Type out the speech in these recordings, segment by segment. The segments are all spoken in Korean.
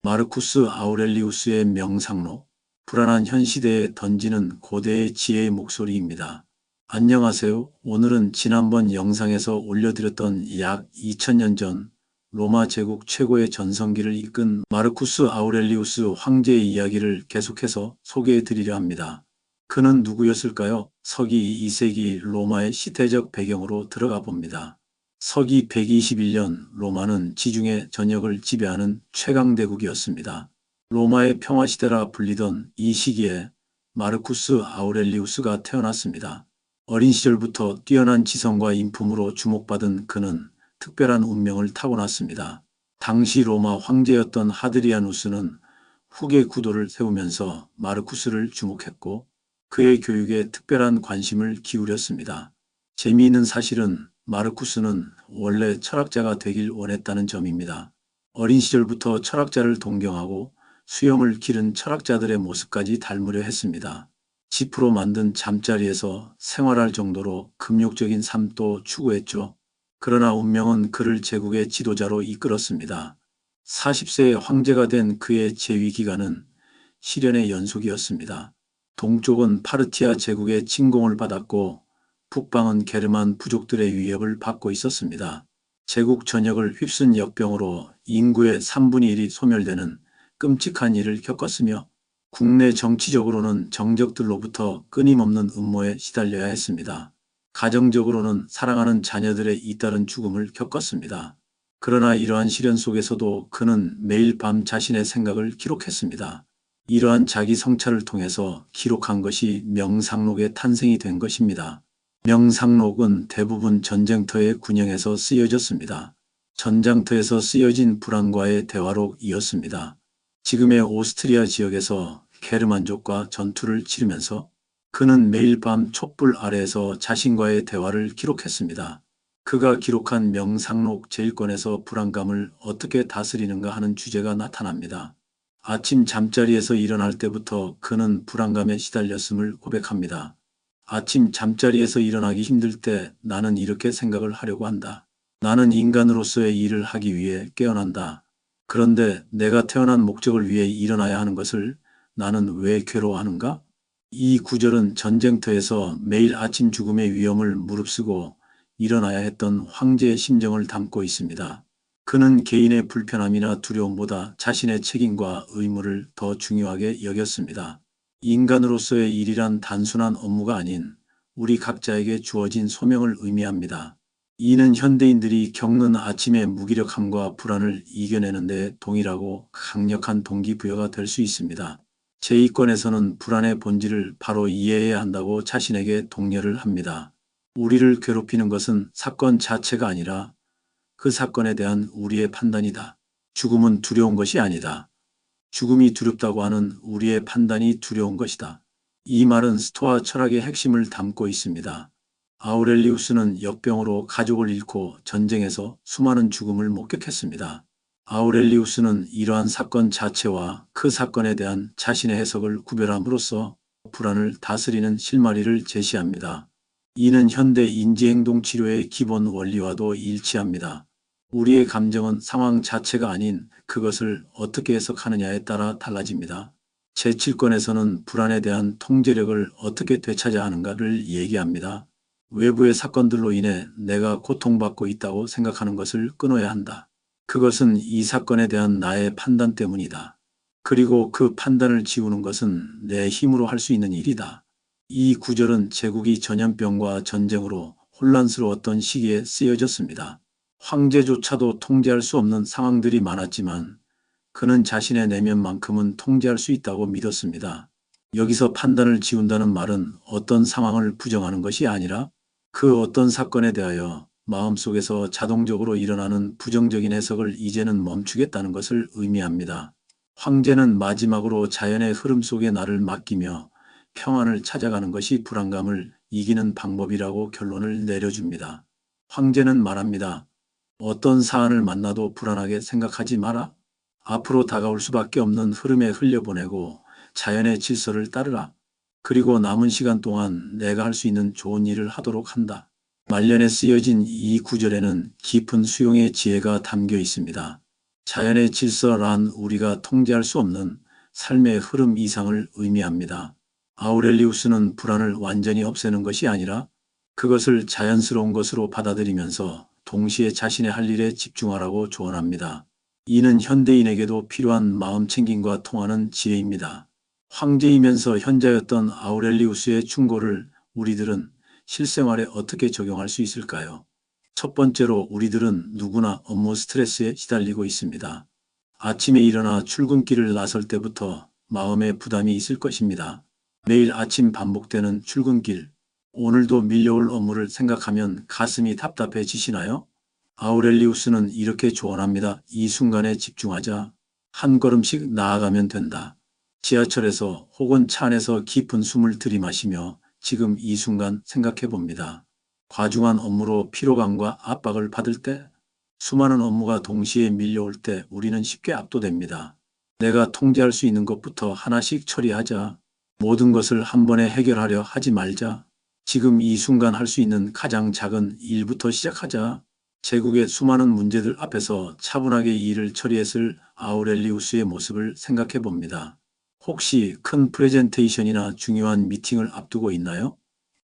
마르쿠스 아우렐리우스의 명상록, 불안한 현 시대에 던지는 고대의 지혜의 목소리입니다. 안녕하세요. 오늘은 지난번 영상에서 올려드렸던 약 2000년 전 로마 제국 최고의 전성기를 이끈 마르쿠스 아우렐리우스 황제의 이야기를 계속해서 소개해 드리려 합니다. 그는 누구였을까요? 서기 2세기 로마의 시대적 배경으로 들어가 봅니다. 서기 121년 로마는 지중해 전역을 지배하는 최강대국이었습니다. 로마의 평화시대라 불리던 이 시기에 마르쿠스 아우렐리우스가 태어났습니다. 어린 시절부터 뛰어난 지성과 인품으로 주목받은 그는 특별한 운명을 타고났습니다. 당시 로마 황제였던 하드리아누스는 후계 구도를 세우면서 마르쿠스를 주목했고 그의 교육에 특별한 관심을 기울였습니다. 재미있는 사실은 마르쿠스는 원래 철학자가 되길 원했다는 점입니다. 어린 시절부터 철학자를 동경하고 수염을 기른 철학자들의 모습까지 닮으려 했습니다. 지프로 만든 잠자리에서 생활할 정도로 금욕적인 삶도 추구했죠. 그러나 운명은 그를 제국의 지도자로 이끌었습니다. 40세에 황제가 된 그의 재위 기간은 시련의 연속이었습니다. 동쪽은 파르티아 제국의 침공을 받았고 북방은 게르만 부족들의 위협을 받고 있었습니다. 제국 전역을 휩쓴 역병으로 인구의 3분의 1이 소멸되는 끔찍한 일을 겪었으며 국내 정치적으로는 정적들로부터 끊임없는 음모에 시달려야 했습니다. 가정적으로는 사랑하는 자녀들의 잇따른 죽음을 겪었습니다. 그러나 이러한 시련 속에서도 그는 매일 밤 자신의 생각을 기록했습니다. 이러한 자기 성찰을 통해서 기록한 것이 명상록의 탄생이 된 것입니다. 명상록은 대부분 전쟁터의 군영에서 쓰여졌습니다. 전장터에서 쓰여진 불안과의 대화록이었습니다. 지금의 오스트리아 지역에서 게르만족과 전투를 치르면서 그는 매일 밤 촛불 아래에서 자신과의 대화를 기록했습니다. 그가 기록한 명상록 제1권에서 불안감을 어떻게 다스리는가 하는 주제가 나타납니다. 아침 잠자리에서 일어날 때부터 그는 불안감에 시달렸음을 고백합니다. 아침 잠자리에서 일어나기 힘들 때 나는 이렇게 생각을 하려고 한다. 나는 인간으로서의 일을 하기 위해 깨어난다. 그런데 내가 태어난 목적을 위해 일어나야 하는 것을 나는 왜 괴로워하는가? 이 구절은 전쟁터에서 매일 아침 죽음의 위험을 무릅쓰고 일어나야 했던 황제의 심정을 담고 있습니다. 그는 개인의 불편함이나 두려움보다 자신의 책임과 의무를 더 중요하게 여겼습니다. 인간으로서의 일이란 단순한 업무가 아닌 우리 각자에게 주어진 소명을 의미합니다. 이는 현대인들이 겪는 아침의 무기력함과 불안을 이겨내는 데 동일하고 강력한 동기부여가 될 수 있습니다. 제2권에서는 불안의 본질을 바로 이해해야 한다고 자신에게 독려를 합니다. 우리를 괴롭히는 것은 사건 자체가 아니라 그 사건에 대한 우리의 판단이다. 죽음은 두려운 것이 아니다. 죽음이 두렵다고 하는 우리의 판단이 두려운 것이다. 이 말은 스토아 철학의 핵심을 담고 있습니다. 아우렐리우스는 역병으로 가족을 잃고 전쟁에서 수많은 죽음을 목격했습니다. 아우렐리우스는 이러한 사건 자체와 그 사건에 대한 자신의 해석을 구별함으로써 불안을 다스리는 실마리를 제시합니다. 이는 현대 인지행동 치료의 기본 원리와도 일치합니다. 우리의 감정은 상황 자체가 아닌 그것을 어떻게 해석하느냐에 따라 달라집니다. 제7권에서는 불안에 대한 통제력을 어떻게 되찾아야 하는가를 얘기합니다. 외부의 사건들로 인해 내가 고통받고 있다고 생각하는 것을 끊어야 한다. 그것은 이 사건에 대한 나의 판단 때문이다. 그리고 그 판단을 지우는 것은 내 힘으로 할 수 있는 일이다. 이 구절은 제국이 전염병과 전쟁으로 혼란스러웠던 시기에 쓰여졌습니다. 황제조차도 통제할 수 없는 상황들이 많았지만 그는 자신의 내면만큼은 통제할 수 있다고 믿었습니다. 여기서 판단을 지운다는 말은 어떤 상황을 부정하는 것이 아니라 그 어떤 사건에 대하여 마음속에서 자동적으로 일어나는 부정적인 해석을 이제는 멈추겠다는 것을 의미합니다. 황제는 마지막으로 자연의 흐름 속에 나를 맡기며 평안을 찾아가는 것이 불안감을 이기는 방법이라고 결론을 내려줍니다. 황제는 말합니다. 어떤 사안을 만나도 불안하게 생각하지 마라. 앞으로 다가올 수밖에 없는 흐름에 흘려보내고 자연의 질서를 따르라. 그리고 남은 시간 동안 내가 할 수 있는 좋은 일을 하도록 한다. 말년에 쓰여진 이 구절에는 깊은 수용의 지혜가 담겨 있습니다. 자연의 질서란 우리가 통제할 수 없는 삶의 흐름 이상을 의미합니다. 아우렐리우스는 불안을 완전히 없애는 것이 아니라 그것을 자연스러운 것으로 받아들이면서 동시에 자신의 할 일에 집중하라고 조언합니다. 이는 현대인에게도 필요한 마음챙김과 통하는 지혜입니다. 황제이면서 현자였던 아우렐리우스의 충고를 우리들은 실생활에 어떻게 적용할 수 있을까요? 첫 번째로 우리들은 누구나 업무 스트레스에 시달리고 있습니다. 아침에 일어나 출근길을 나설 때부터 마음에 부담이 있을 것입니다. 매일 아침 반복되는 출근길, 오늘도 밀려올 업무를 생각하면 가슴이 답답해지시나요? 아우렐리우스는 이렇게 조언합니다. 이 순간에 집중하자. 한 걸음씩 나아가면 된다. 지하철에서 혹은 차 안에서 깊은 숨을 들이마시며 지금 이 순간 생각해 봅니다. 과중한 업무로 피로감과 압박을 받을 때, 수많은 업무가 동시에 밀려올 때 우리는 쉽게 압도됩니다. 내가 통제할 수 있는 것부터 하나씩 처리하자. 모든 것을 한 번에 해결하려 하지 말자. 지금 이 순간 할 수 있는 가장 작은 일부터 시작하자. 제국의 수많은 문제들 앞에서 차분하게 일을 처리했을 아우렐리우스의 모습을 생각해 봅니다. 혹시 큰 프레젠테이션이나 중요한 미팅을 앞두고 있나요?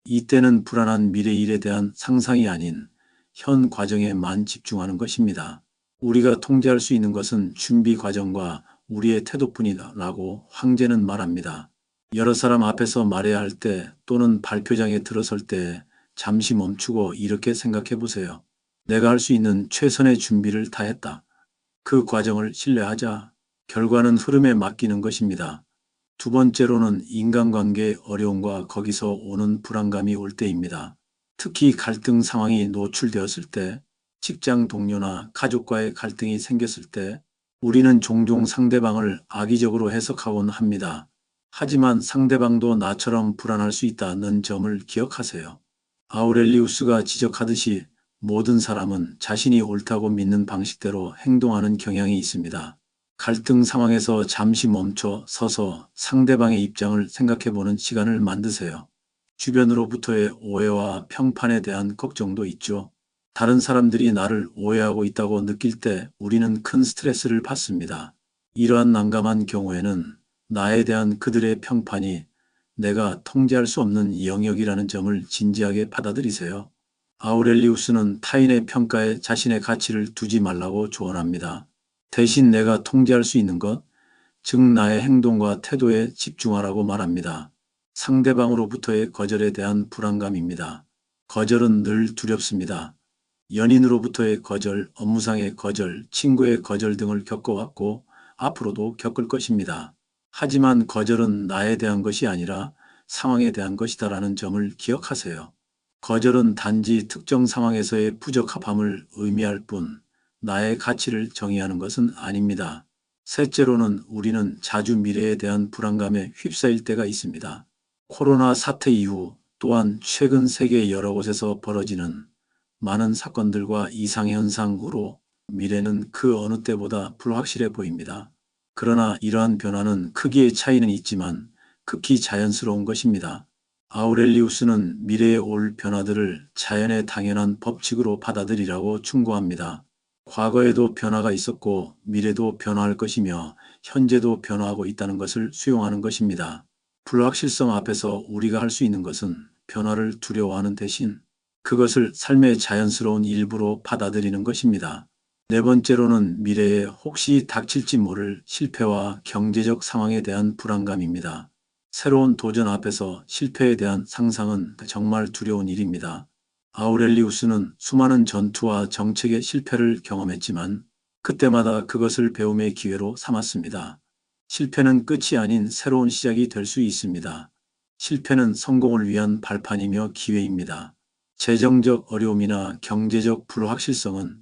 이때는 불안한 미래 일에 대한 상상이 아닌 현 과정에만 집중하는 것입니다. 우리가 통제할 수 있는 것은 준비 과정과 우리의 태도뿐이다라고 황제는 말합니다. 여러 사람 앞에서 말해야 할 때 또는 발표장에 들어설 때 잠시 멈추고 이렇게 생각해 보세요. 내가 할 수 있는 최선의 준비를 다했다. 그 과정을 신뢰하자. 결과는 흐름에 맡기는 것입니다. 두 번째로는 인간관계의 어려움과 거기서 오는 불안감이 올 때입니다. 특히 갈등 상황이 노출되었을 때, 직장 동료나 가족과의 갈등이 생겼을 때, 우리는 종종 상대방을 악의적으로 해석하곤 합니다. 하지만 상대방도 나처럼 불안할 수 있다는 점을 기억하세요. 아우렐리우스가 지적하듯이 모든 사람은 자신이 옳다고 믿는 방식대로 행동하는 경향이 있습니다. 갈등 상황에서 잠시 멈춰 서서 상대방의 입장을 생각해보는 시간을 만드세요. 주변으로부터의 오해와 평판에 대한 걱정도 있죠. 다른 사람들이 나를 오해하고 있다고 느낄 때 우리는 큰 스트레스를 받습니다. 이러한 난감한 경우에는 나에 대한 그들의 평판이 내가 통제할 수 없는 영역이라는 점을 진지하게 받아들이세요. 아우렐리우스는 타인의 평가에 자신의 가치를 두지 말라고 조언합니다. 대신 내가 통제할 수 있는 것, 즉 나의 행동과 태도에 집중하라고 말합니다. 상대방으로부터의 거절에 대한 불안감입니다. 거절은 늘 두렵습니다. 연인으로부터의 거절, 업무상의 거절, 친구의 거절 등을 겪어왔고 앞으로도 겪을 것입니다. 하지만 거절은 나에 대한 것이 아니라 상황에 대한 것이다라는 점을 기억하세요. 거절은 단지 특정 상황에서의 부적합함을 의미할 뿐 나의 가치를 정의하는 것은 아닙니다. 셋째로는 우리는 자주 미래에 대한 불안감에 휩싸일 때가 있습니다. 코로나 사태 이후 또한 최근 세계 여러 곳에서 벌어지는 많은 사건들과 이상현상으로 미래는 그 어느 때보다 불확실해 보입니다. 그러나 이러한 변화는 크기의 차이는 있지만 극히 자연스러운 것입니다. 아우렐리우스는 미래에 올 변화들을 자연의 당연한 법칙으로 받아들이라고 충고합니다. 과거에도 변화가 있었고 미래도 변화할 것이며 현재도 변화하고 있다는 것을 수용하는 것입니다. 불확실성 앞에서 우리가 할 수 있는 것은 변화를 두려워하는 대신 그것을 삶의 자연스러운 일부로 받아들이는 것입니다. 네 번째로는 미래에 혹시 닥칠지 모를 실패와 경제적 상황에 대한 불안감입니다. 새로운 도전 앞에서 실패에 대한 상상은 정말 두려운 일입니다. 아우렐리우스는 수많은 전투와 정책의 실패를 경험했지만 그때마다 그것을 배움의 기회로 삼았습니다. 실패는 끝이 아닌 새로운 시작이 될 수 있습니다. 실패는 성공을 위한 발판이며 기회입니다. 재정적 어려움이나 경제적 불확실성은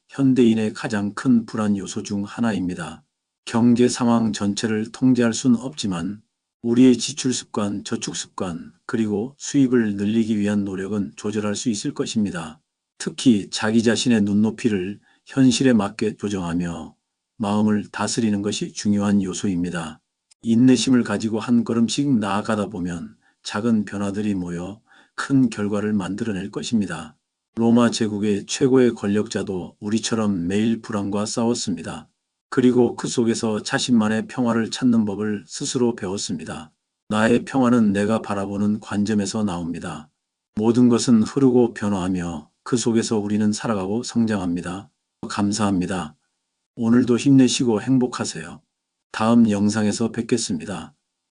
현대인의 가장 큰 불안 요소 중 하나입니다. 경제 상황 전체를 통제할 수는 없지만 우리의 지출 습관, 저축 습관, 그리고 수입을 늘리기 위한 노력은 조절할 수 있을 것입니다. 특히 자기 자신의 눈높이를 현실에 맞게 조정하며 마음을 다스리는 것이 중요한 요소입니다. 인내심을 가지고 한 걸음씩 나아가다 보면 작은 변화들이 모여 큰 결과를 만들어낼 것입니다. 로마 제국의 최고의 권력자도 우리처럼 매일 불안과 싸웠습니다. 그리고 그 속에서 자신만의 평화를 찾는 법을 스스로 배웠습니다. 나의 평화는 내가 바라보는 관점에서 나옵니다. 모든 것은 흐르고 변화하며 그 속에서 우리는 살아가고 성장합니다. 감사합니다. 오늘도 힘내시고 행복하세요. 다음 영상에서 뵙겠습니다.